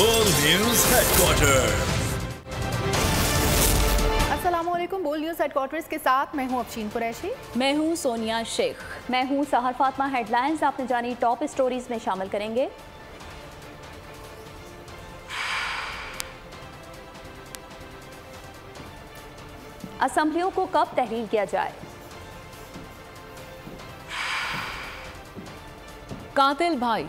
बोल news headquarter. अस्सलामुअलैकुम। बोल न्यूज हेडक्वार्टर्स के साथ मैं हूं अफशीन कुरैशी। मैं हूं सोनिया शेख। मैं हूं सहर फातिमा। हेडलाइंस आपने जानी टॉप स्टोरीज में शामिल करेंगे। असेंबलियों को कब तहलील किया जाए? कातिल भाई।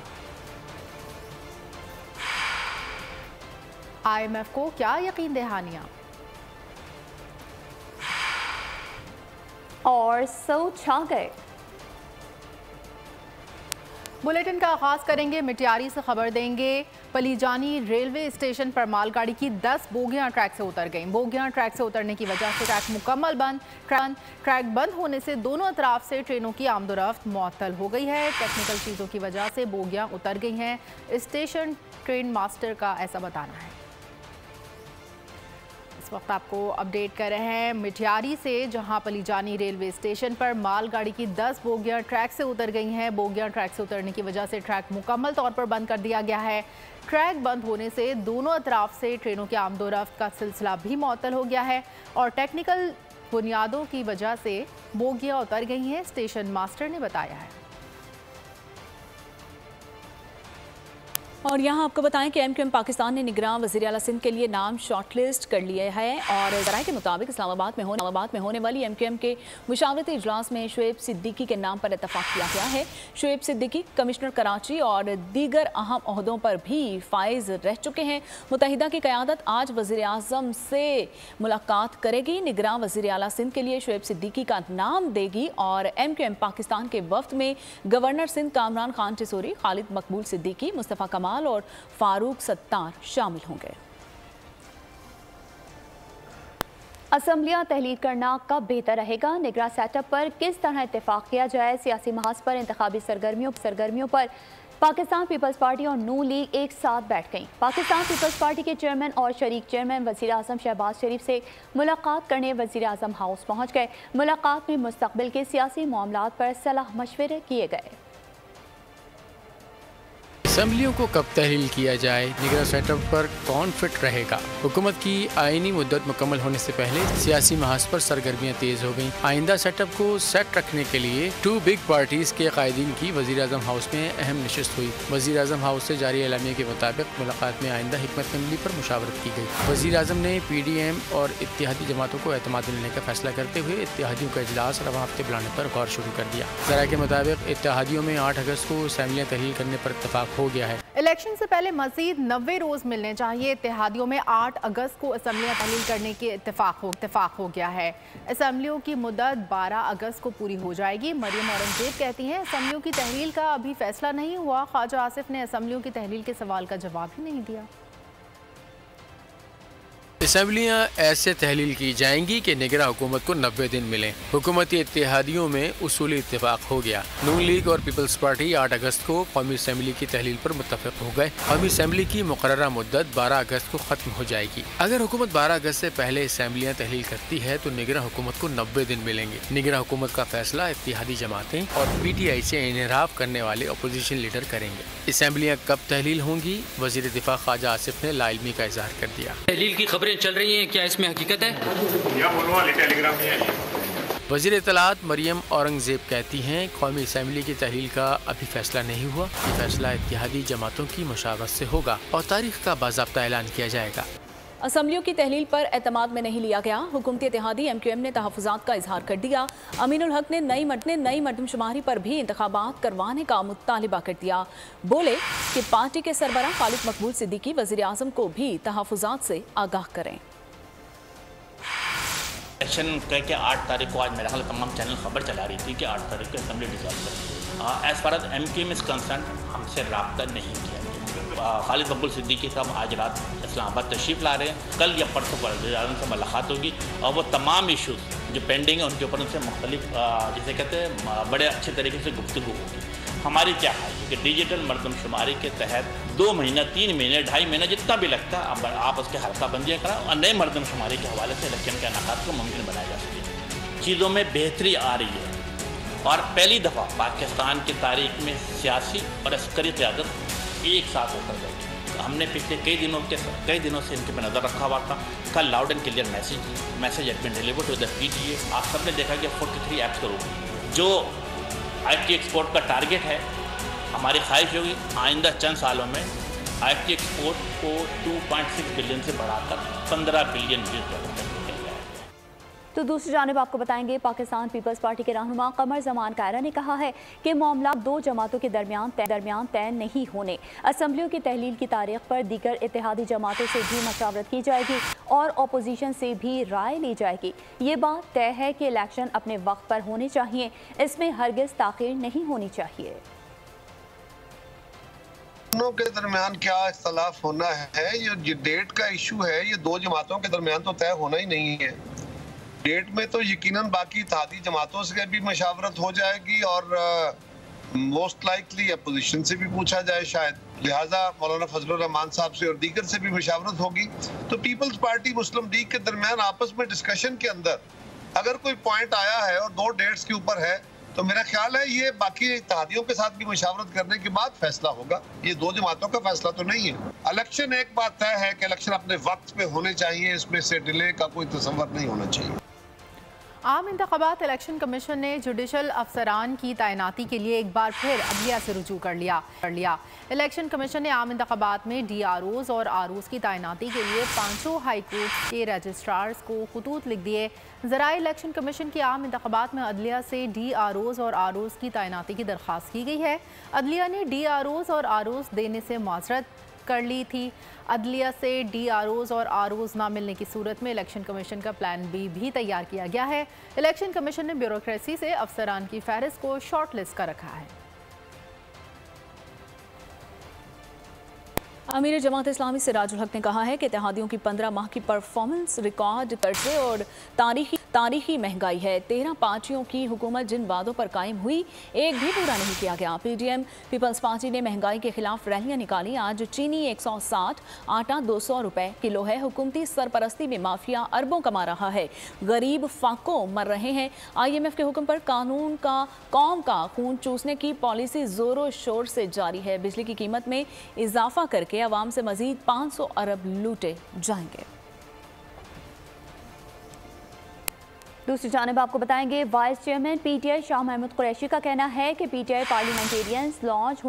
IMF को क्या यकीन दहानियां? और सौ छा गए। बुलेटिन का आगाज करेंगे मिटियारी से। खबर देंगे पलीजानी रेलवे स्टेशन पर मालगाड़ी की 10 बोगियां ट्रैक से उतर गईं। बोगियां ट्रैक से उतरने की वजह से ट्रैक मुकम्मल बंद। ट्रैक बंद होने से दोनों अतराफ से ट्रेनों की आमदोरफ्त मुअत्तल हो गई है। टेक्निकल चीज़ों की वजह से बोगियां उतर गई हैं। स्टेशन ट्रेन मास्टर का ऐसा बताना है। इस वक्त आपको अपडेट कर रहे हैं मिटियारी से, जहां पलीजानी रेलवे स्टेशन पर मालगाड़ी की 10 बोगियां ट्रैक से उतर गई हैं। बोगियां ट्रैक से उतरने की वजह से ट्रैक मुकम्मल तौर पर बंद कर दिया गया है। ट्रैक बंद होने से दोनों अतराफ से ट्रेनों के आमदोरफ्त का सिलसिला भी मुअत्तल हो गया है और टेक्निकल बुनियादों की वजह से बोगियां उतर गई हैं, स्टेशन मास्टर ने बताया है। और यहाँ आपको बताएं कि MQM पाकिस्तान ने निगरान वज़ीर आला सिंध के लिए नाम शॉर्टलिस्ट कर लिए है और ज़राए के मुताबिक इस्लामाबाद में होने वाली MQM के मुशावरती इजलास में शुएब सिद्दीकी के नाम पर इत्तफाक किया गया है। शुएब सिद्दीकी कमिश्नर कराची और दीगर अहम ओहदों पर भी फाइज रह चुके हैं। मुत्तहिदा की क़यादत आज वज़ीर आज़म से मुलाकात करेगी। निगरान वज़ीर आला सिंध के लिए शुएब सिद्दीकी का नाम देगी और MQM पाकिस्तान के वफ्द में गवर्नर सिंध कामरान खान टिसोरी, खालिद मकबूल सिद्दीकी, मुस्तफ़ा कमाल और फारूक सत्तार शामिल होंगे। असेंबलियां तहलील करना कब बेहतर रहेगा? निगरान सेटअप पर किस तरह इत्तेफाक किया जाए? सियासी महाज पर इंतखाबी सरगर्मियों पर पाकिस्तान पीपल्स पार्टी और नून लीग एक साथ बैठ गईं। पाकिस्तान पीपल्स पार्टी के चेयरमैन और शरीक चेयरमैन वज़ीर आज़म शहबाज शरीफ से मुलाकात करने वज़ीर आज़म हाउस पहुँच गए। मुलाकात में मुस्तक़बिल के सियासी मामलात पर सलाह मशवरे किए गए। असेंबलियों को कब तहलील किया जाए, निगरान सेटअप पर कौन फिट रहेगा? हुकूमत की आईनी मुद्दत मुकम्मल होने से पहले सियासी महाज पर सरगर्मियां तेज हो गईं। आइंदा सेटअप को सेट रखने के लिए 2 बिग पार्टीज के कायदीन की वज़ीर आज़म हाउस में अहम नशिस्त हुई। वज़ीर आज़म हाउस से जारी एलामिया के मुताबिक मुलाकात में आइंदा हिकमत अमली पर मुशावरत की गई। वज़ीर आज़म ने PDM और इत्तेहादी जमातों को एतमाद मिलने का फैसला करते हुए इत्तेहादियों का इजलास रवा हफ्ते बुलाने पर गौर शुरू कर दिया। ज़राए के मुताबिक इत्तेहादियों में 8 अगस्त को असेंबलियां तहलील करने पर इत्तफाक हो गया है। इलेक्शन से पहले मजीद 90 रोज मिलने चाहिए। इत्तेहादियों में 8 अगस्त को असेंबलियां तहलील करने के इत्तेफाक हो गया है। असेंबलियों की मुद्दत 12 अगस्त को पूरी हो जाएगी। मरियम औरंगजेब कहती हैं असेंबलियों की तहलील का अभी फैसला नहीं हुआ। ख्वाजा आसिफ ने असेंबलियों की तहलील के सवाल का जवाब ही नहीं दिया। असेंबलियां ऐसे तहलील की जाएंगी कि निगरान हुकूमत को 90 दिन मिले। हुकूमती इत्तेहादियों में उसूली इत्तेफाक हो गया। नून लीग और पीपल्स पार्टी 8 अगस्त को कौमी असेंबली की तहलील पर मुत्तफिक हो गए। कौमी असेंबली की मुकर्ररा मुद्दत 12 अगस्त को खत्म हो जाएगी। अगर हुकूमत 12 अगस्त से पहले असेंबलियां तहलील करती है तो निगरान हुकूमत को 90 दिन मिलेंगे। निगरान हुकूमत का फैसला इत्तेहादी जमातें और PTI से इन्हिराफ करने वाले अपोजिशन लीडर करेंगे। असेंबलियां कब तहलील होंगी? वज़ीर दिफा ख्वाजा आसिफ ने लाइल्मी का इजहार कर दिया। तहलील की खबरें चल रही हैं, क्या इसमें हकीकत है? वज़ीर इत्तलात मरियम औरंगजेब कहती हैं कौमी असेंबली की तहलील का अभी फैसला नहीं हुआ। ये फैसला इत्तेहादी जमातों की मुशावरत से होगा और तारीख का बाज़ाब्ता ऐलान किया जाएगा। असेंबलियों की तहलील पर एतमाद में नहीं लिया गया। हुकूमती इत्तेहादी MQM ने तहफ़्फ़ुज़ात का इजहार कर दिया। अमीनुल हक ने नई मरदमशुमारी पर भी इंतखाबात करवाने का मुतालिबा कर दिया। बोले कि पार्टी के सरबराह खालिद मकबूल सिद्दीकी वज़ीर आज़म को भी तहफ़्फ़ुज़ात से आगाह करें। इलेक्शन के 8 तारीख को आज मेरा ख्याल तमाम चैनल खबर चला रही थी कि 8 तारीख को असेंबली डिसॉल्व कर as far as MQM is concern हमसे रब्ता नहीं किया गया। खालिद मकबूल सिद्दीकी साहब आज रात इस्लामाबाद तशरीफ़ ला रहे हैं। कल या परसों वज़ीर आज़म से मुलाकात होगी और वो तमाम इशूज़ जो पेंडिंग है उनके ऊपर उनसे मुख्तलिफ जिसे कहते हैं बड़े अच्छे तरीके से गुफ्तगू होगी। हमारी क्या है कि डिजिटल मरदमशुमारी के तहत 2 महीना, 3 महीने, 2.5 महीना जितना भी लगता है आप उसके हल्का बंदियाँ करा और नए मरदमशुमारी के हवाले से इलेक्शन के इनेकाद को मुमकिन बनाया जा सके। चीज़ों में बेहतरी आ रही है और पहली दफ़ा पाकिस्तान की तारीख में सियासी और अस्करी क़यादत एक साथ होकर गई। हमने पिछले कई दिनों से इनके पर नज़र रखा हुआ था। कल loud and clear message had been delivered to the PTA। आप सबने देखा कि 43 ऐप्स करोड़ जो IT एक्सपोर्ट का टारगेट है, हमारी ख्वाहिश होगी आइंदा चंद सालों में IT एक्सपोर्ट को 2.6 बिलियन से बढ़ाकर 15 बिलियन $। तो दूसरी जानिब आपको बताएंगे पाकिस्तान पीपल्स पार्टी के रहनुमा कमर जमान कायरा ने कहा है कि मामला दो जमातों के दरमियान तय नहीं होने, असम्बलियों की तहलील की तारीख पर दीगर इत्तेहादी जमातों से भी मशावरत की जाएगी और अपोजिशन से भी राय ली जाएगी। ये बात तय है कि इलेक्शन अपने वक्त पर होने चाहिए, इसमें हरगिज़ ताख़ीर नहीं होनी चाहिए। दोनों के दरमियान क्या इख्तलाफ होना है, ये डेट का इशू है, ये दो जमातों के दरमियान तो तय होना ही नहीं है। डेट में तो यकीनन बाकी इत्तेहादी जमातों से भी मशावरत हो जाएगी और मोस्ट लाइकली अपोजिशन से भी पूछा जाए शायद, लिहाजा मौलाना फजलुर रहमान साहब से और दीगर से भी मशावरत होगी। तो पीपल्स पार्टी मुस्लिम लीग के दरमियान आपस में डिस्कशन के अंदर अगर कोई पॉइंट आया है और दो डेट्स के ऊपर है तो मेरा ख्याल है ये बाकी इत्तेहादियों के साथ भी मशावरत करने के बाद फैसला होगा। ये दो जमातों का फैसला तो नहीं है। इलेक्शन एक बात तय है कि इलेक्शन अपने वक्त पे होने चाहिए, इसमें से डिले का कोई तसव्वुर नहीं होना चाहिए। आम इंतखाबात इलेक्शन कमीशन ने जुडिशल अफसरान की तैनाती के लिए एक बार फिर अदलिया से रुजू कर लिया। इलेक्शन कमीशन ने आम इंतखाबात में DROs और ROs की तैनाती के लिए 5 हाई कोर्ट के रजिस्ट्रार्स को खतूत लिख दिए। ज़राए इलेक्शन कमीशन की आम इंतखाबात में अदलिया से DROs और ROs की तैनाती की दरख्वास्त की गई है। अदलिया ने DROs और ROs देने से माजरत कर ली थी। अदलिया से DROs और ROs ना मिलने की सूरत में इलेक्शन कमीशन का प्लान B भी तैयार किया गया है। इलेक्शन कमीशन ने ब्यूरोक्रेसी से अफसरान की फहरिस्त को शॉर्ट लिस्ट कर रखा है। अमीर जमात इस्लामी सिराजुल हक ने कहा है कि इत्तेहादियों की 15 माह की परफॉर्मेंस रिकॉर्ड कर्जे और तारीखी महंगाई है। 13 पार्टियों की हुकूमत जिन वादों पर कायम हुई एक भी पूरा नहीं किया गया। PDM पीपल्स पार्टी ने महंगाई के खिलाफ रैलियां निकाली। आज चीनी 160, आटा 200 रुपए किलो है। हुकूमती सरपरस्ती में माफिया अरबों कमा रहा है, गरीब फाकों मर रहे हैं। IMF के हुक्म पर कौम का खून चूसने की पॉलिसी जोरों शोर से जारी है। बिजली की कीमत में इजाफा करके अवाम से मजीद 500 अरब लूटे जाएंगे। दूसरी जानिब आपको बताएंगे vice chairman PTI Shah Mahmood Qureshi का कहना है कि PTI पार्लियामेंटेरियंस लॉन्च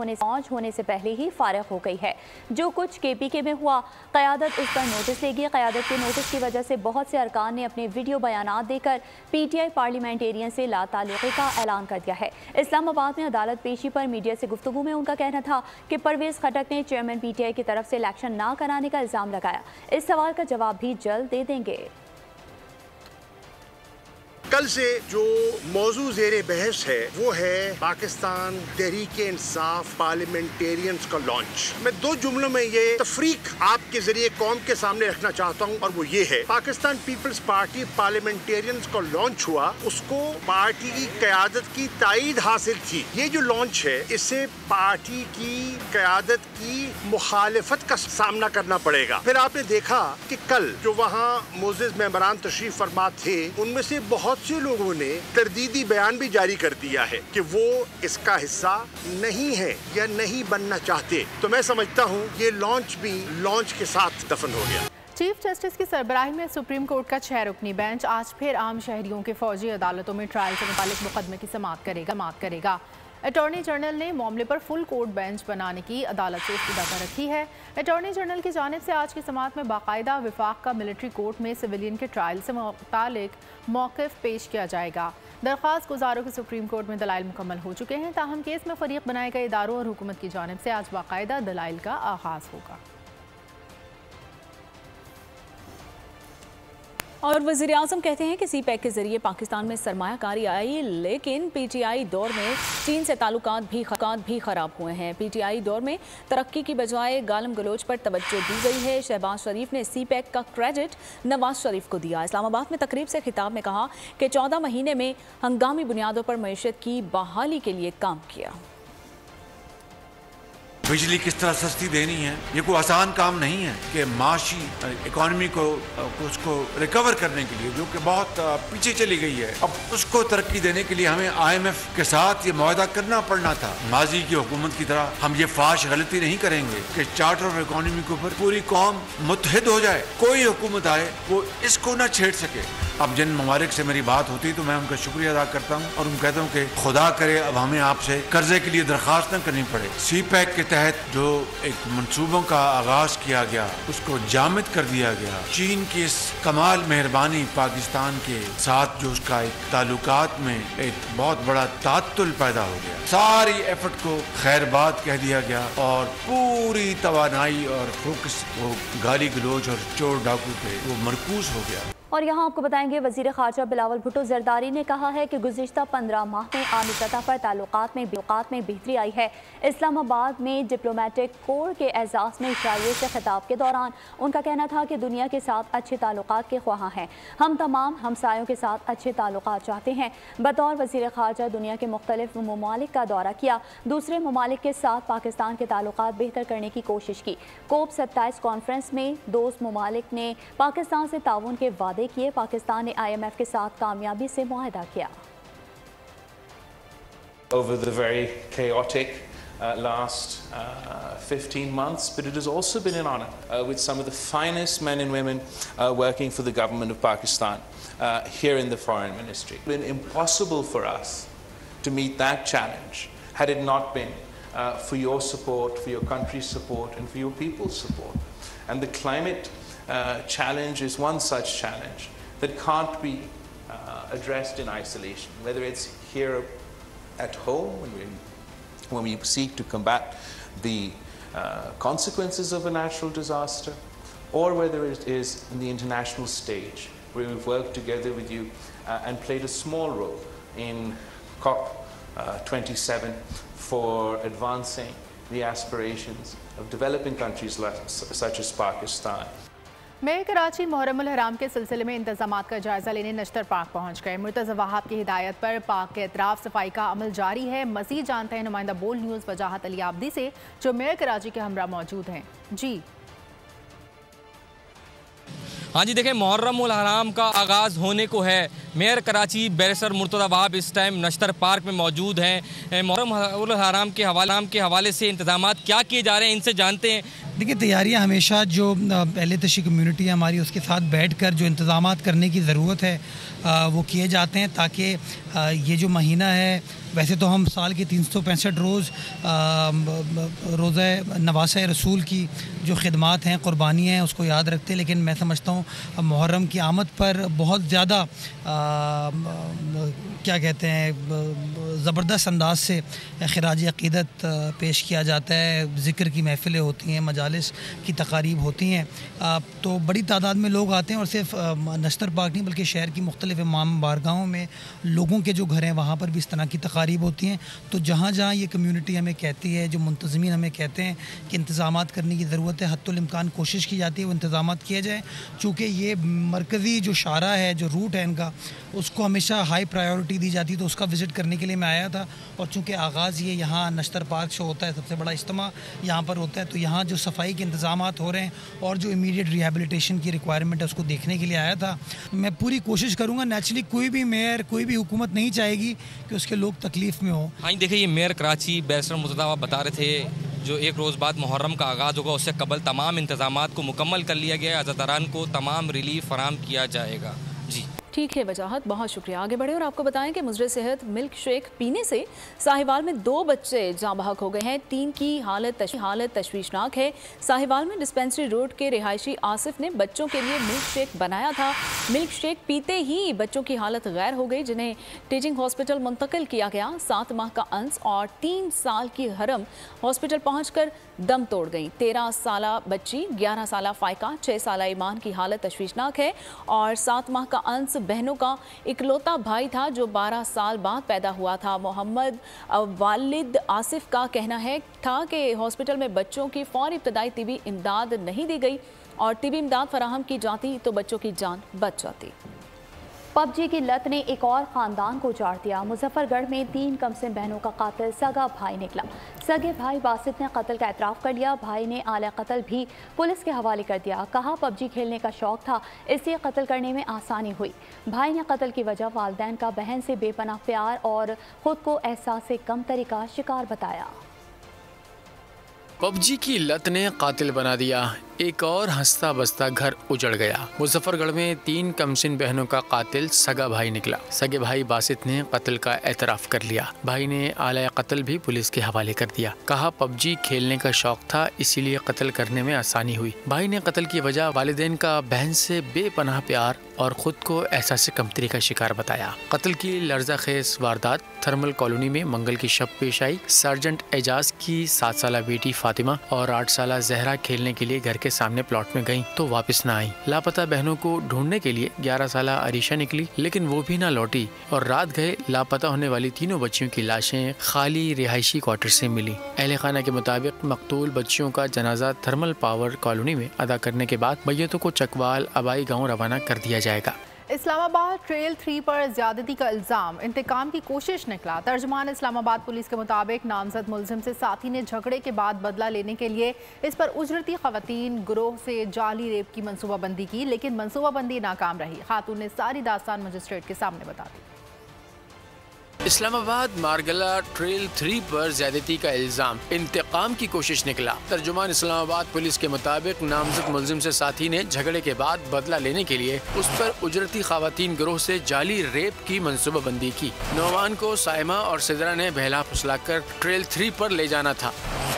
होने से पहले ही फारिग हो गई है। जो कुछ KPK में हुआ क़यादत उस पर नोटिस लेगी। क़यादत के नोटिस की वजह से बहुत से अरकान ने अपने वीडियो बयानात देकर PTI पार्लियामेंटेरियन से लाताल्लुक़ी का ऐलान कर दिया है। इस्लामाबाद में अदालत पेशी पर मीडिया से गुफ्तगू में उनका कहना था कि परवेज़ खटक ने चेयरमैन PTI की तरफ से इलेक्शन ना कराने का इल्ज़ाम लगाया। इस सवाल का जवाब भी जल्द दे देंगे। कल से जो मौजू ज़ेरे बहस है वो है पाकिस्तान तहरीके इंसाफ पार्लियामेंटेरियंस का लॉन्च। मैं 2 जुमलों में ये तफरीक आपके जरिए कौम के सामने रखना चाहता हूँ और वो ये है, पाकिस्तान पीपल्स पार्टी पार्लियामेंटेरियंस का लॉन्च हुआ, उसको पार्टी की क़यादत की तायीद हासिल थी। ये जो लॉन्च है इससे पार्टी की क़यादत की मुखालिफत का सामना करना पड़ेगा। फिर आपने देखा कि कल जो वहाँ मोअज़्ज़िज़ मेंबरान तशरीफ फरमा थे उनमें से बहुत से लोगों ने तरदीदी बयान भी जारी कर दिया है कि वो इसका हिस्सा नहीं है या नहीं बनना चाहते। तो मैं समझता हूँ ये लॉन्च भी लॉन्च के साथ दफन हो गया। चीफ जस्टिस की सरबराही में सुप्रीम कोर्ट का 6 रुकनी बेंच आज फिर आम शहरियों के फौजी अदालतों में ट्रायल से मुतालिक मुकदमे की समाअत करेगा। अटॉर्नी जनरल ने मामले पर फुल कोर्ट बेंच बनाने की अदालत से इस्तदा रखी है। अटॉर्नी जनरल की जानिब से आज की समाअत में बाकायदा विफाक का मिलिट्री कोर्ट में सिविलियन के ट्रायल से मुतालिक मौक़िफ़ पेश किया जाएगा। दरख्वास्त गुजारों के सुप्रीम कोर्ट में दलाइल मुकम्मल हो चुके हैं, ताहम केस में फरीक बनाए गए इदारों और हुकूमत की जानिब से आज बाकायदा दलाइल का आगाज़ होगा। और वज़ीर-ए-आज़म कहते हैं कि CPEC के जरिए पाकिस्तान में सरमायाकारी आई, लेकिन PTI दौर में चीन से ताल्लुकात भी ख़राब हुए हैं। PTI दौर में तरक्की की बजाय गालम गलोच पर तवज्जो दी गई है। शहबाज शरीफ ने CPEC का क्रेडिट नवाज शरीफ को दिया। इस्लामाबाद में तकरीब से खिताब में कहा कि 14 महीने में हंगामी बुनियादों पर मईशत की बहाली के लिए काम किया। बिजली किस तरह सस्ती देनी है। ये कोई आसान काम नहीं है कि माशी इकोनॉमी को उसको रिकवर करने के लिए, जो कि बहुत पीछे चली गई है, अब उसको तरक्की देने के लिए हमें IMF के साथ ये मुआहदा करना पड़ना था। माजी की हुकूमत की तरह हम ये फाश गलती नहीं करेंगे कि चार्टर ऑफ इकोनॉमी के ऊपर पूरी कौम मुत्तहिद हो जाए, कोई हुकूमत आए वो इसको ना छेड़ सके। अब जिन ममालिक से मेरी बात होती है तो मैं उनका शुक्रिया अदा करता हूँ और उन कहता हूँ कि खुदा करे अब हमें आपसे कर्जे के लिए दरखास्त न करनी पड़े। CPEC के तहत जो एक मंसूबों का आगाज किया गया उसको जामिद कर दिया गया। चीन की इस कमाल मेहरबानी पाकिस्तान के साथ जो उसका एक ताल्लुकात में एक बहुत बड़ा तातुल पैदा हो गया, सारी एफर्ट को खैरबाद कह दिया गया और पूरी तवानाई और फोकस वो गाली गलोच और चोर डाकू पे वो मरकूज हो गया। और यहाँ आपको बताएंगे वज़ीर ख़ारजा बिलावल भुट्टो ज़रदारी ने कहा है कि गुज़िश्ता 15 माह में आमी सतह पर ताल्लुकात में बेहतरी आई है। इस्लामाबाद में डिप्लोमेटिक कोर के एजाज़ में इशारे से खिताब के दौरान उनका कहना था कि दुनिया के साथ अच्छे ताल्लुकात के ख्वाह हैं, हम तमाम हमसायों के साथ अच्छे ताल्लुकात चाहते हैं। बतौर वज़ीर ख़ारजा दुनिया के मुख्तलिफ ममालिक का दौरा किया, दूसरे ममालिक के साथ पाकिस्तान के ताल्लुकात बेहतर करने की कोशिश की। COP 27 कॉन्फ्रेंस में दोस्त ममालिक ने पाकिस्तान से ताउन के वादे किए। पाकिस्तान ने IMF के साथ कामयाबी से मुआहदा किया। Over the very chaotic last 15 months, but it has also been an honor with some of the finest men and women working for the government of Pakistan here in the Foreign Ministry. It's been impossible for us to meet that challenge had it not been for your support, for your country's support, and for your people's support. And the climate challenge is one such challenge that can't be addressed in isolation, whether it's here at home when we seek to combat the consequences of a natural disaster, or whether it is in the international stage where we've worked together with you and played a small role in COP 27 for advancing the aspirations of developing countries such as Pakistan. Mayor Karachi मुहर्रमुल हराम के सिलसिले में इंतजामात का जायजा लेने नश्तर park पहुंच गए। मुर्तज़ा वहाब की हिदायत पर पार्क के अतराफ सफाई का अमल जारी है। मज़ीद जानते हैं नुमाइंदा बोल्ड न्यूज़ वजाहत अली आबदी से, जो मेयर कराची के हमरा मौजूद हैं। जी हाँ जी, देखें, मुहर्रमुल हराम का आगाज़ होने को है। मेयर कराची बैरिस्टर मुर्तज़ा वहाब इस टाइम नश्तर पार्क में मौजूद हैं। मुहर्रमुल हराम के हवाले से इंतजामात क्या किए जा रहे हैं, इनसे जानते हैं। देखिए, तैयारियां हमेशा जो पहले तशी कम्युनिटी है हमारी, उसके साथ बैठकर जो इंतजामात करने की ज़रूरत है वो किए जाते हैं, ताकि ये जो महीना है, वैसे तो हम साल के 365 रोज़ रोज़ा नवासा रसूल की जो खिदमात हैं, क़ुरबानियाँ हैं, उसको याद रखते हैं, लेकिन मैं समझता हूँ मुहर्रम की आमद पर बहुत ज़्यादा क्या कहते हैं, ज़बरदस्त अंदाज से खिराज अक़ीदत पेश किया जाता है। ज़िक्र की महफ़िलें होती हैं, मजालिस की तकारीब होती हैं, तो बड़ी तादाद में लोग आते हैं। और सिर्फ नश्तर पार्क नहीं बल्कि शहर की मुख्तलिफ़ इमाम बारगाहों में लोगों के जो घर हैं वहाँ पर भी इस तरह की तकारीब होती हैं। तो जहाँ जहाँ ये कम्यूनिटी हमें कहती है, जो मुंतज़मीन हमें कहते हैं कि इंतज़ामात करने की ज़रूरत है, हत्तुल इम्कान कोशिश की जाती है वो इंतज़ामात किए जाएँ। चूँकि ये मरकज़ी जो शारा है, जो रूट है इनका, उसको हमेशा हाई प्रायोरिटी दी जाती है, तो उसका विज़िट करने के लिए मैं आया था। और चूँकि आगाज़ ये यहाँ नश्तर पार्क से होता है, सबसे बड़ा इज्तिमा यहाँ पर होता है, तो यहाँ जो सफाई के इंतज़ामात हो रहे हैं और जो इमीडिएट रिहेबिलिटेशन की रिक्वायरमेंट है उसको देखने के लिए आया था। मैं पूरी कोशिश करूँगा। नेचुरली कोई भी मेयर, कोई भी हुकूमत नहीं चाहेगी कि उसके लोग तकलीफ़ में हो। हाँ, देखिए, ये मेयर कराची बैरिस्टर मुर्तज़ा वहाब बता रहे थे, जो एक रोज़ बाद मुहर्रम का आगाज़ होगा उससे कबल तमाम इंतज़ामात को मुकम्मल कर लिया गया है। अज़ादारान को तमाम रिलीफ फराहम किया जाएगा। जी ठीक है वजाहत, बहुत शुक्रिया। आगे बढ़े और आपको बताएं कि मुजरे सेहत मिल्क शेक पीने से साहिवाल में 2 बच्चे जाँ बहक हो गए हैं। 3 की हालत तशवीशनाक है। साहिवाल में डिस्पेंसरी रोड के रिहायशी आसिफ ने बच्चों के लिए मिल्क शेक बनाया था। मिल्क शेक पीते ही बच्चों की हालत गैर हो गई, जिन्हें टीचिंग हॉस्पिटल मुंतकिल किया गया। 7 माह का अंस और 3 साल की हरम हॉस्पिटल पहुँचकर दम तोड़ गई। 13 साला बच्ची, 11 साला फ़ायका, 6 साला ईमान की हालत तशवीशनाक है और 7 माह का अंस बहनों का इकलौता भाई था जो 12 साल बाद पैदा हुआ था। मोहम्मद वालिद आसिफ का कहना है था कि हॉस्पिटल में बच्चों की फौरी इब्तदाई तिबी इमदाद नहीं दी गई और तिबी इमदाद फराहम की जाती तो बच्चों की जान बच जाती। पबजी की लत ने एक और ख़ानदान को उजाड़ दिया। मुजफ्फरगढ़ में 3 कमसिन बहनों का कातिल सगा भाई निकला। सगे भाई बासित ने कत्ल का एतराफ़ कर लिया। भाई ने आला कत्ल भी पुलिस के हवाले कर दिया। कहा पबजी खेलने का शौक था, इसलिए कत्ल करने में आसानी हुई। भाई ने कत्ल की वजह वालिदैन का बहन से बेपनाह प्यार और ख़ुद को एहसास से कमतरी का शिकार बताया। पबजी की लत ने कातिल बना दिया, एक और हंसता बसता घर उजड़ गया। मुजफ्फरगढ़ में 3 कमसिन बहनों का कातिल सगा भाई निकला। सगे भाई बासित ने कत्ल का एतराफ़ कर लिया। भाई ने आला कत्ल भी पुलिस के हवाले कर दिया। कहा पबजी खेलने का शौक था, इसीलिए कत्ल करने में आसानी हुई। भाई ने कत्ल की वजह वालिदैन का बहन से बेपनाह प्यार और खुद को एहसास कमतरी का शिकार बताया। कत्ल की लर्ज़ाखेज़ वारदात थर्मल कॉलोनी में मंगल की शब पेश आई। सर्जेंट एजाज की 7 साला बेटी फातिमा और 8 साला जहरा खेलने के लिए घर के सामने प्लॉट में गईं तो वापस न आई। लापता बहनों को ढूंढने के लिए 11 साला अरीशा निकली, लेकिन वो भी न लौटी और रात गए लापता होने वाली तीनों बच्चियों की लाशें खाली रिहायशी क्वार्टर से मिली। अहले खाना के मुताबिक मकतूल बच्चियों का जनाजा थर्मल पावर कॉलोनी में अदा करने के बाद मैयतों को चकवाल आबाई गाँव रवाना कर दिया जाएगा। इस्लामाबाद ट्रेल 3 पर ज्यादती का इल्ज़ाम इंतकाम की कोशिश निकला। तर्जुमान इस्लामाबाद पुलिस के मुताबिक नामजद मुलजिम से साथी ने झगड़े के बाद बदला लेने के लिए इस पर उजरती खवातीन गिरोह से जाली रेप की मनसूबाबंदी की, लेकिन मनसूबाबंदी नाकाम रही। खातून ने सारी दास्तान मजिस्ट्रेट के सामने बता दी। इस्लामाबाद मारगला ट्रेल 3 पर ज्यादती का इल्जाम इंतकाम की कोशिश निकला। तर्जुमान इस्लामाबाद पुलिस के मुताबिक नामजद मुलजिम से साथी ने झगड़े के बाद बदला लेने के लिए उस पर उजरती खवातीन गिरोह से जाली रेप की मंसूबाबंदी की। नौवान को साइमा और सिदरा ने बहला फुसलाकर ट्रेल 3 पर ले जाना था,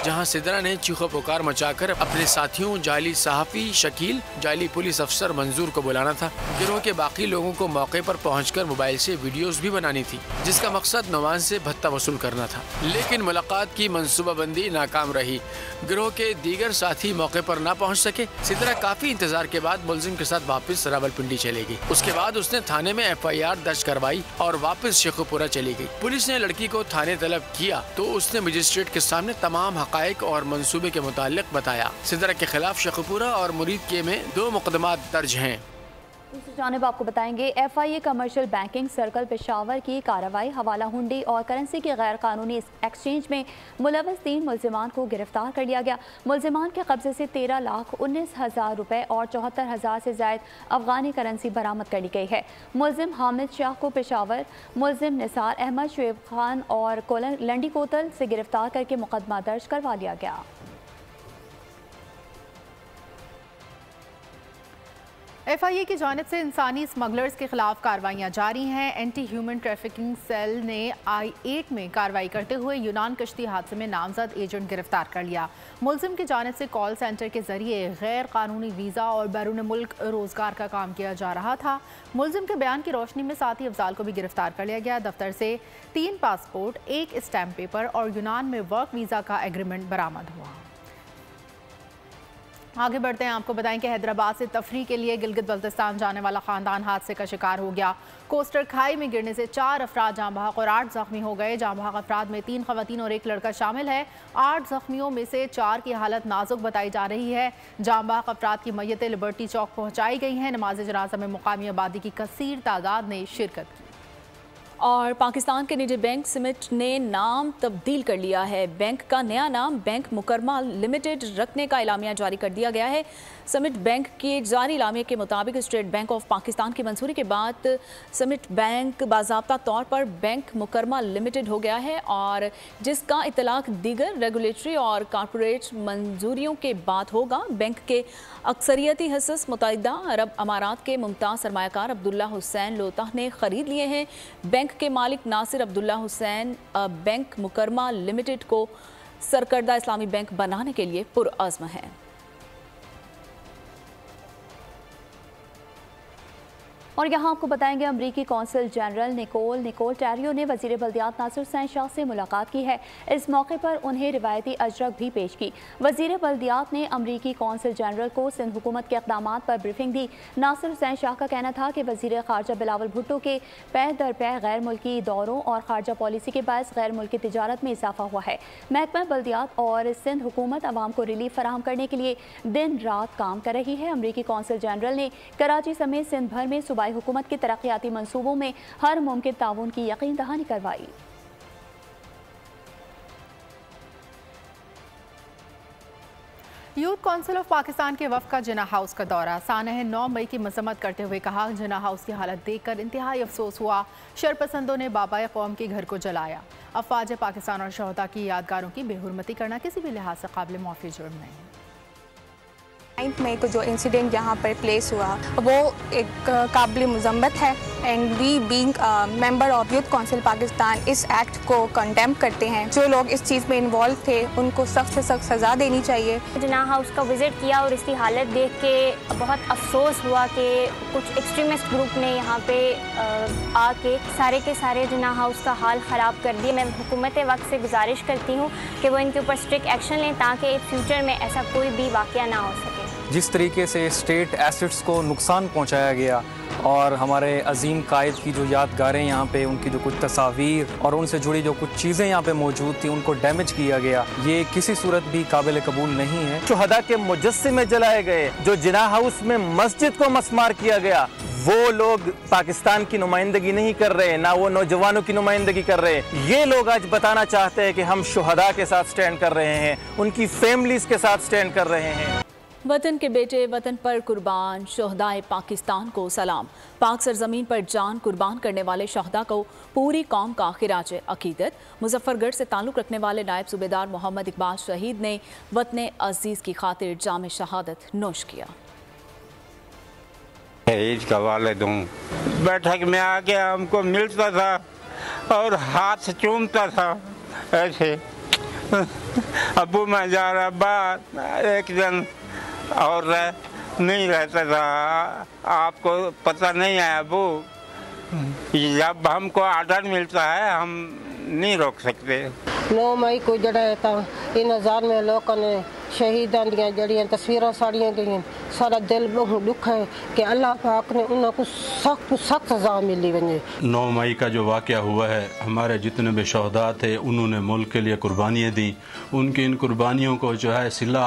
जहां सिदरा ने चीखो पुकार मचाकर अपने साथियों जाली सहाफ़ी शकील, जाली पुलिस अफसर मंजूर को बुलाना था। गिरोह के बाकी लोगों को मौके पर पहुंचकर मोबाइल से वीडियोस भी बनानी थी, जिसका मकसद नवाज से भत्ता वसूल करना था, लेकिन मुलाकात की मंसूबाबंदी नाकाम रही। गिरोह के दीगर साथी मौके पर न पहुंच सके। सिदरा काफी इंतजार के बाद मुलजिम के साथ वापस रावलपिंडी चलेगी। उसके बाद उसने थाने में FIR दर्ज करवाई और वापस शेखुपुरा चली गई। पुलिस ने लड़की को थाने तलब किया तो उसने मजिस्ट्रेट के सामने तमाम हकायक और मंसूबे के मुतालिक बताया। सिदरा के खिलाफ शेखुपुरा और मुरीद के में 2 मुकदमात दर्ज हैं। दूसरी जानिब आपको बताएंगे FIA commercial banking circle Peshawar की कार्रवाई हवाला हुंडी और करेंसी के गैर कानूनी एक्सचेंज में मुलव्वस 3 मुलजिमान को गिरफ्तार कर लिया गया। मुलजिमान के कब्जे से 13,19,000 रुपए और 74,000 से ज़ायद अफगानी करेंसी बरामद कर ली गई है। मुलजिम हामिद शाह को पेशावर, मुलजिम निसार अहमद, शुएब खान और लंडी कोतल से गिरफ्तार करके मुकदमा दर्ज करवा लिया गया। FIA की जानिब से इंसानी स्मगलर्स के खिलाफ कार्रवाइयाँ जारी हैं। एंटी ह्यूमन ट्रैफिकिंग सेल ने I-8 में कार्रवाई करते हुए यूनान कश्ती हादसे में नामजद एजेंट गिरफ्तार कर लिया। मुलजिम की जानिब से कॉल सेंटर के जरिए गैर कानूनी वीज़ा और बैरून मुल्क रोजगार का काम किया जा रहा था। मुलजिम के बयान की रोशनी में साथी अफजाल को भी गिरफ्तार कर लिया गया। दफ्तर से 3 पासपोर्ट, 1 स्टैम्प पेपर और यूनान में वर्क वीज़ा का एग्रीमेंट बरामद हुआ। आगे बढ़ते हैं, आपको बताएं कि हैदराबाद से तफरीह के लिए गिलगित बल्तिस्तान जाने वाला खानदान हादसे का शिकार हो गया। कोस्टर खाई में गिरने से 4 अफराद जाँ बहक और 8 जख्मी हो गए। जाँ बहक अफराद में 3 खवातीन और 1 लड़का शामिल है। 8 जख्मियों में से 4 की हालत नाजुक बताई जा रही है। जाँ बहक अफराद की मैयतें लिबर्टी चौक पहुँचाई गई हैं। नमाज जनाजा में मुकामी आबादी की कसीर तादाद ने शिरकत की। और पाकिस्तान के निजी बैंक सिमिट ने नाम तब्दील कर लिया है। बैंक का नया नाम बैंक मुकरमा लिमिटेड रखने का एलामिया जारी कर दिया गया है। समिट बैंक के जारी एलामिया के मुताबिक स्टेट बैंक ऑफ पाकिस्तान की मंजूरी के बाद समिट बैंक बाज़ाब्ता तौर पर बैंक मुकरमा लिमिटेड हो गया है और जिसका इतलाक दीगर रेगुलेटरी और कॉर्पोरेट मंजूरियों के बाद होगा। बैंक के अक्सरियती हिस्से मुत्तहिदा अरब अमारात के मुमताज़ सरमायाकार अब्दुल्ला हुसैन लोताह ने ख़रीद लिए हैं। बैंक के मालिक नासिर अब्दुल्ला हुसैन बैंक मुकरमा लिमिटेड को सरकर्दा इस्लामी बैंक बनाने के लिए पुरअज़्म है। और यहाँ आपको बताएंगे अमरीकी कौंसल जनरल निकोल टेरियो ने वज़ीर बल्दियात नासिर हुसैन शाह से मुलाकात की है। इस मौके पर उन्हें रिवायती अजरक भी पेश की। वज़ीर बल्दियात ने अमरीकी कौंसल जनरल को सिंध हुकूमत के इक़दामात पर ब्रीफिंग दी। नासिर हुसैन शाह का कहना था कि वज़ीर ख़ारजा बिलावल भुट्टो के पै दर पै गैर मुल्की दौरों और ख़ारजा पॉलिसी के बायस गैर मुल्की तिजारत में इजाफा हुआ है। महकमा बल्दियात और सिंध हुकूमत आवाम को रिलीफ फराहम करने के लिए दिन रात काम कर रही है। अमरीकी कौंसल जनरल ने कराची समेत सिंध भर में सूबाई हुकूमत की तरक्याती मंसूबों में हर मुमकिन ताउन की यकीन दहानी करवाई। यूथ काउंसिल ऑफ पाकिस्तान के वफ़द का जिन्ना हाउस का दौरा। सानह 9 मई की मजम्मत करते हुए कहा, जिन्ना हाउस की हालत देखकर इंतहाई अफसोस हुआ। शरपसंदों ने बाबाए कौम के घर को जलाया। अफवाज पाकिस्तान और शहदा की यादगारों की बेहुरमती करना किसी भी लिहाज से काबिल माफ़ी जुर्म नहीं। 9 मई को जो इंसिडेंट यहाँ पर प्लेस हुआ वो एक काबिल मज़म्मत है and we being member of youth council Pakistan इस एक्ट को कंडेम करते हैं। जो लोग इस चीज़ में इन्वॉल्व थे उनको सख्त से सख्त सज़ा देनी चाहिए। जिन्ना हाउस का विज़िट किया और इसकी हालत देख के बहुत अफसोस हुआ कि कुछ एक्सट्रीमिस्ट ग्रुप ने यहाँ पे आके सारे के सारे जिन्ना हाउस का हाल ख़राब कर दिए। मैं हुकूमत वक्त से गुजारिश करती हूँ कि वो इनके ऊपर स्ट्रिक्ट एक्शन लें ताकि फ्यूचर में ऐसा कोई भी वाक़या ना हो सके। जिस तरीके से स्टेट एसेट्स को नुकसान पहुंचाया गया और हमारे अजीम कायद की जो यादगारें यहाँ पे उनकी जो कुछ तस्वीर और उनसे जुड़ी जो कुछ चीज़ें यहाँ पे मौजूद थी उनको डैमेज किया गया, ये किसी सूरत भी काबिल कबूल नहीं है। शुहदा के मुजस्सिमे जलाए गए, जो जिन्ना हाउस में मस्जिद को मस्मार किया गया, वो लोग पाकिस्तान की नुमाइंदगी नहीं कर रहे, ना वो नौजवानों की नुमाइंदगी कर रहे। ये लोग आज बताना चाहते हैं कि हम शुहदा के साथ स्टैंड कर रहे हैं, उनकी फैमिलीज के साथ स्टैंड कर रहे हैं। वतन के बेटे वतन पर कुर्बान शहदाए पाकिस्तान को सलाम। पाक सरजमीन पर जान कुर्बान करने वाले शहदा को पूरी कौम का खिराज अकीदत। मुजफ्फरगढ़ से ताल्लुक़ रखने वाले नायब सूबेदार मोहम्मद इकबाल शहीद ने वतन अजीज़ की खातिर जाम शहादत नोश किया। ईद का वालिद हूँ। बैठक में आके हमको मिलता था और हाथ से चूमता था ऐसे, अबू मैं जा रहा बाहर, एक दिन और नहीं रहता था। आपको पता नहीं है अबू, जब हमको आर्डर मिलता है हम नहीं रोक सकते। 9 मई को जड़ा इन हजार में लोगों ने शहीदां दी जड़ियां तस्वीरां साड़ियां गई, सारा दिल बहुत दुख है कि अल्लाह पाक ने उनको सख्त सज़ा मिली वने। 9 मई का जो वाक़या हुआ है, हमारे जितने भी शहदा थे उन्होंने मुल्क के लिए कुर्बानियाँ दी। उनकी इन कुर्बानियों को जो है सिला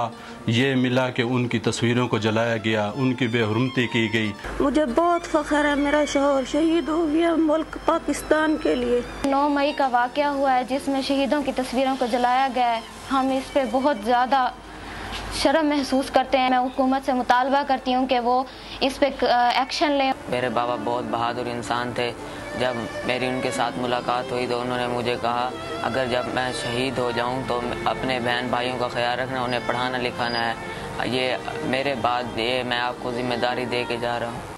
ये मिला कि उनकी तस्वीरों को जलाया गया, उनकी बेहुरमती की गई। मुझे बहुत फ़ख्र है, मेरा शौहर शहीद हो गया मुल्क पाकिस्तान के लिए। 9 मई का वाक़या हुआ है जिसमें शहीदों की तस्वीरों को जलाया गया है। हम इस पे बहुत ज़्यादा शर्म महसूस करते हैं। मैं हुकूमत से मुतालबा करती हूँ कि वो इस पे एक्शन लें। मेरे बाबा बहुत बहादुर इंसान थे। जब मेरी उनके साथ मुलाकात हुई तो उन्होंने मुझे कहा, अगर जब मैं शहीद हो जाऊँ तो अपने बहन भाइयों का ख्याल रखना, उन्हें पढ़ाना लिखाना है। ये मेरे बाद ये मैं आपको जिम्मेदारी दे के जा रहा हूँ।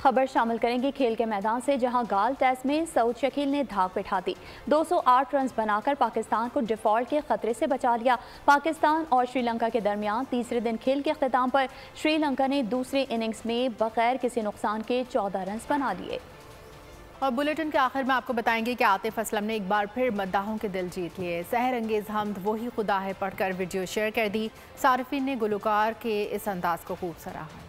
खबर शामिल करेंगे खेल के मैदान से, जहां गाल टेस्ट में सऊद शकील ने धाक बिठा दी। 208 रन बनाकर पाकिस्तान को डिफॉल्ट के खतरे से बचा लिया। पाकिस्तान और श्रीलंका के दरमियान तीसरे दिन खेल के अख्ताम पर श्रीलंका ने दूसरी इनिंग्स में बगैर किसी नुकसान के 14 रन बना लिए। और बुलेटिन के आखिर में आपको बताएंगे कि आतिफ असलम ने एक बार फिर मद्दाहों के दिल जीत लिए। सहर अंगेज हमद वही खुदा है पढ़कर वीडियो शेयर कर दी। सारिफीन ने गुलकार के इस अंदाज को खूब सराहा।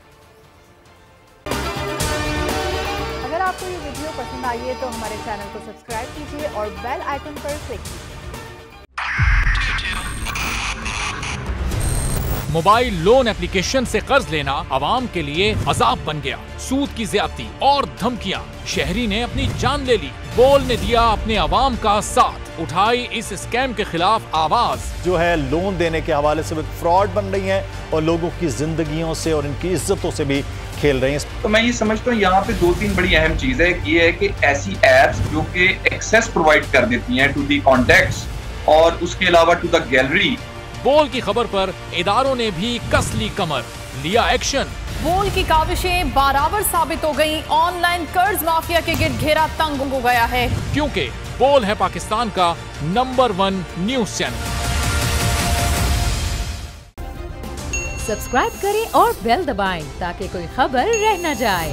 अगर आपको ये वीडियो पसंद आई है तो हमारे चैनल को सब्सक्राइब कीजिए और बेल आइकन पर क्लिक कीजिए। मोबाइल लोन एप्लीकेशन से कर्ज लेना आवाम के लिए अजाब बन गया। सूद की ज्यादती और धमकियां, शहरी ने अपनी जान ले ली। बोल ने दिया अपने आवाम का साथ, उठाई इस स्कैम के खिलाफ आवाज। जो है लोन देने के हवाले से फ्रॉड बन रही हैं और लोगों की जिंदगियों से और इनकी इज्जतों से भी खेल रहे हैं। तो मैं ये समझता हूँ यहाँ पे 2-3 बड़ी अहम चीज है। ये है कि ऐसी एप्स जो कि एक्सेस प्रोवाइड कर देती हैं टू दी कॉन्टैक्ट्स और उसके अलावा टू द गैलरी। बोल की खबर पर इदारों ने भी कस ली कमर, लिया एक्शन। बोल की काविशें बराबर साबित हो गई। ऑनलाइन कर्ज माफिया के गिर्द घेरा तंग हो गया है, क्योंकि बोल है पाकिस्तान का नंबर 1 न्यूज चैनल। सब्सक्राइब करें और बेल दबाएं ताकि कोई खबर रह न जाए।